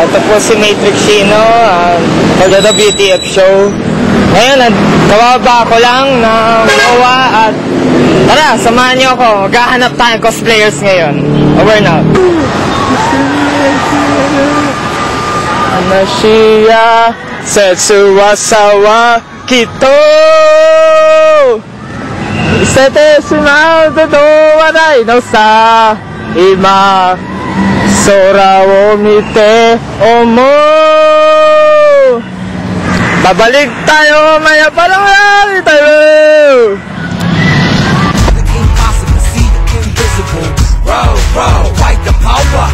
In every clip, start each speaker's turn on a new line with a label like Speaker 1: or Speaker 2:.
Speaker 1: Ito po si Matrix Shino for the WTF show. Ngayon, kababa ko lang ng MOA at tara, samahan niyo ako. Maghahanap tayong cosplayers ngayon. Over now. Anashiya Setsu wasawa Kito Isete shimau todo wadai no sa Ima Sora wo mite omou. Babalik tayo mamaya, parang lang tayo. Fight the power.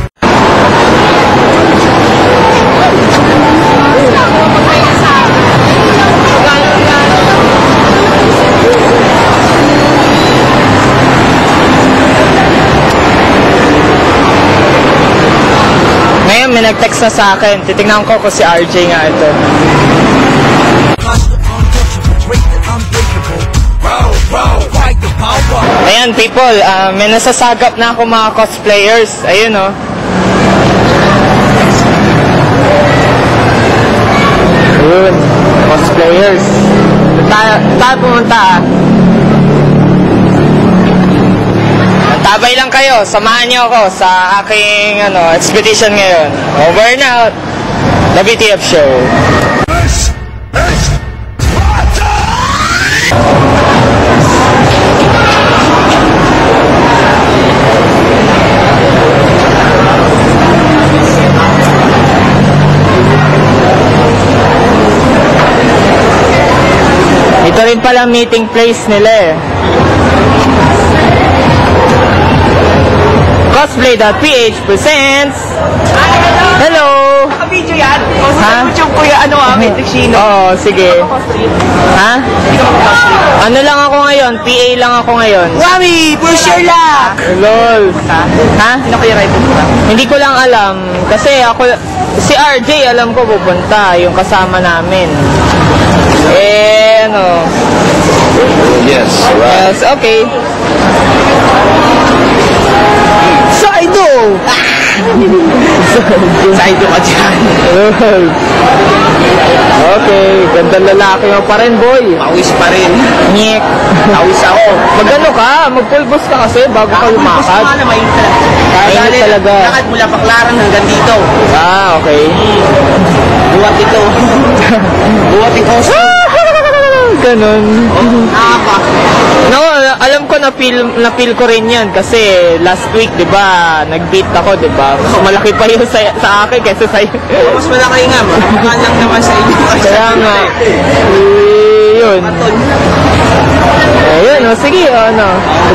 Speaker 1: Ngayon may nag-text na sa akin. Titignan ko kung si RJ nga ito. Ayan people, may nasasagap na ako mga cosplayers. Ayun o. Ayun, cosplayers. Tayo pumunta. Tabay lang kayo, samahan niyo ako sa aking expedition ngayon. Over and out. WTF show. Ito rin pala meeting place nila eh. Cosplay.ph presents. Hello!
Speaker 2: Naka-video yan? O
Speaker 1: Ha?
Speaker 2: sa YouTube kuya, Matrix Shino.
Speaker 1: Oo, sige. Ha? Ano lang ako ngayon? PA lang ako ngayon.
Speaker 2: Wami, push your luck!
Speaker 1: Lol. Ha?
Speaker 2: Sino kuya Ray pupunta?
Speaker 1: Hindi ko lang alam. Kasi ako, si RJ alam ko pupunta. Yung kasama namin.
Speaker 3: Yes, right.
Speaker 1: Yes, okay.
Speaker 2: Saido! Saido ka dyan.
Speaker 1: Okay, ganda lalaki mo pa rin, boy.
Speaker 2: Pawis pa rin.
Speaker 1: Nyek.
Speaker 2: Pawis ako.
Speaker 1: Magano ka? Magpulbos ka kasi bago ka lumakad.
Speaker 2: Gusto na mainit talaga.
Speaker 1: Mainit talaga.
Speaker 2: Lakad mula Paklaran hanggang dito.
Speaker 1: Ah, okay.
Speaker 2: Buwat ito. Buwat ito.
Speaker 1: Ganun.
Speaker 2: Nakaka.
Speaker 1: No, alam ko na-feel ko rin yan kasi last week, 'di ba, nag-beat ako, 'di ba? So malaki pa 'yun sa akin kaysa sa iyo.
Speaker 2: Mas malaki nga, mukha lang naman sa inyo.
Speaker 1: Kaya nga. Yun. Ayun, sige,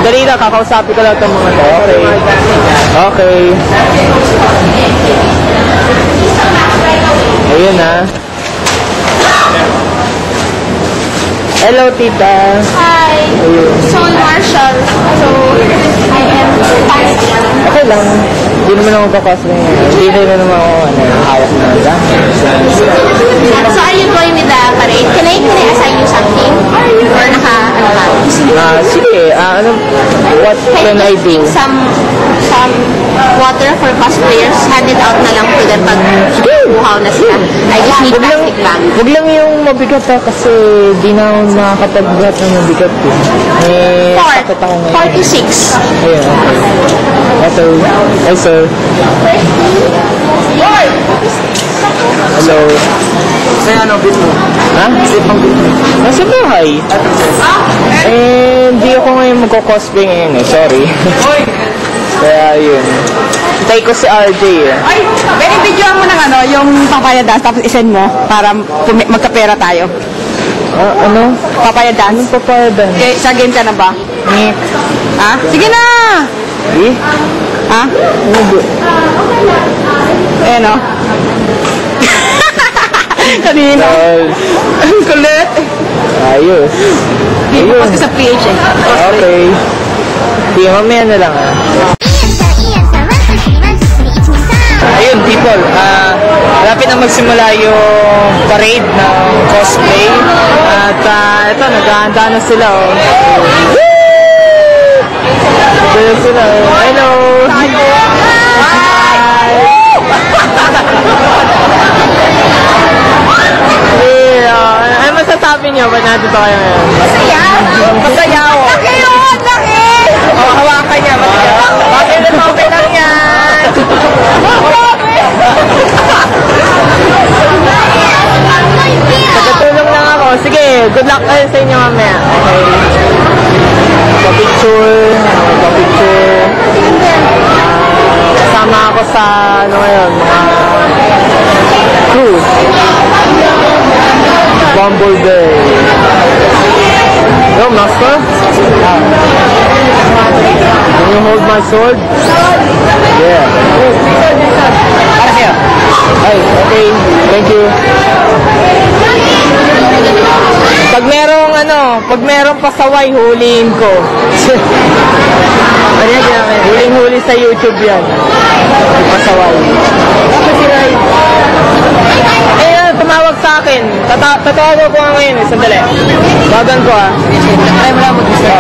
Speaker 1: Dali na, kakausapin ko lang itong mga to. Okay. Okay. Ayun na. Hello, tita.
Speaker 4: Hi, Soul Marshall. So, I am
Speaker 1: Okay lang. Hindi naman ako kakasling. Hindi naman ako hawak na nila.
Speaker 4: So, are you going with the parade? Can I assign you something? Or ka?
Speaker 1: Sige, what can I do?
Speaker 4: Some water for cosplayers. Hand it out na lang to them pag buhaw na sila. I just need plastic bag.
Speaker 1: Huwag lang yung mabigat kasi di na ako nakakapagbigat ng mabigat eh. Sakit ako ngayon.
Speaker 4: 4 to 6.
Speaker 1: Ayun, okay. Hi, sir. Hello.
Speaker 2: Kaya bit mo?
Speaker 1: Ha?
Speaker 2: Sit pang bit mo.
Speaker 1: Nasa bahay. Hindi ako ngayon magko-cosplay ngayon eh. Sorry. Kaya yun. Tay ko si RJ eh.
Speaker 2: Ay, pwede videoan mo ng yung papaya dance tapos isend mo para magkapera tayo.
Speaker 1: Ano?
Speaker 2: Papaya dance.
Speaker 1: Anong papayadan?
Speaker 2: Okay, sa game ka na ba?
Speaker 1: Nick.
Speaker 2: Ha? Sige na!
Speaker 1: Eh?
Speaker 2: Ha?
Speaker 1: Ano ba?
Speaker 2: Ayan o. Kanina. Ang kulit.
Speaker 1: Ayos.
Speaker 2: Hindi ko kasi sa PH eh.
Speaker 1: Okay. Sige, mamaya na lang ah. Ayun people, malapit na magsimula yung parade ng cosplay at ito, naghahanda na sila oh. Dito sila oh. Hello! Hi! ba kayo ngayon?
Speaker 4: Masaya.
Speaker 1: Masaya ako.
Speaker 4: Laki yun! Laki!
Speaker 1: Oh, hawakan niya. Masaya. Okay lang yan. Nagtulong lang ako. Sige, good luck kayo sa inyo mamaya. Okay. Pa-picture. Kasama ako sa, ano ngayon, mga crew. Bumblebee. Yo, master? Can you hold my sword? Yeah. Ay, okay. Thank you. Pag merong pasaway, huliin ko. Huling-huli sa YouTube yan. Pasaway. Tumawag sa akin. Tatawag ko nga ngayon. Sandali. Bagan ko Ay, wala mag-isa.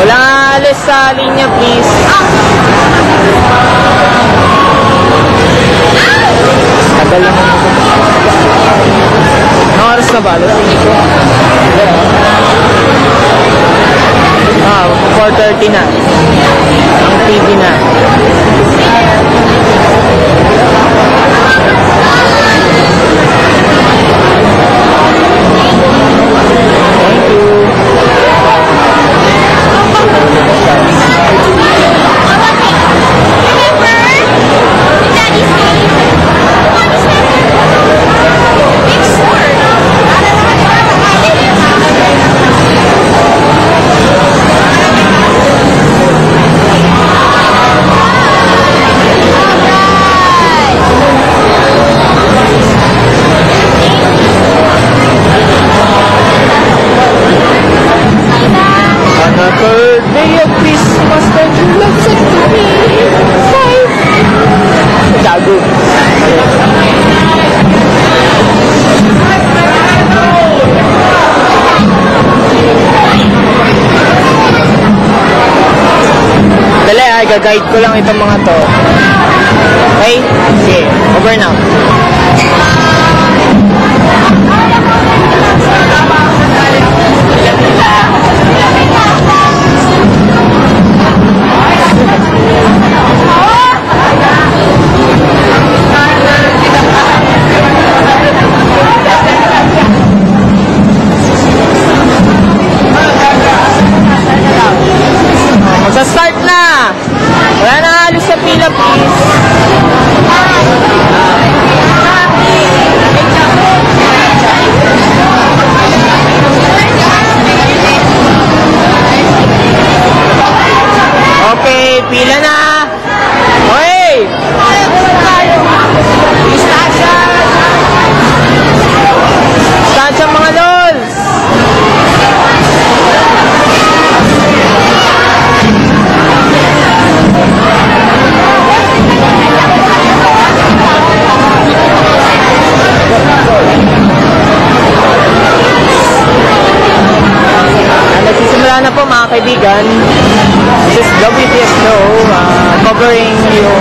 Speaker 1: Walang alis sa linya, please. Tagal lang. Anong oras na ba? 4:30 na. Ang TV na. Thank you. Third day of Christmas that you love sent to me. Gago. Dali gag-guide ko lang itong mga to. Okay? Sige, over now. Magsa-start na! Wala na alis sa pila, please. Okay, pila na! Okay! Stansya mga lols! Nagsisimula na po mga kaibigan. This is WTS Show, covering yung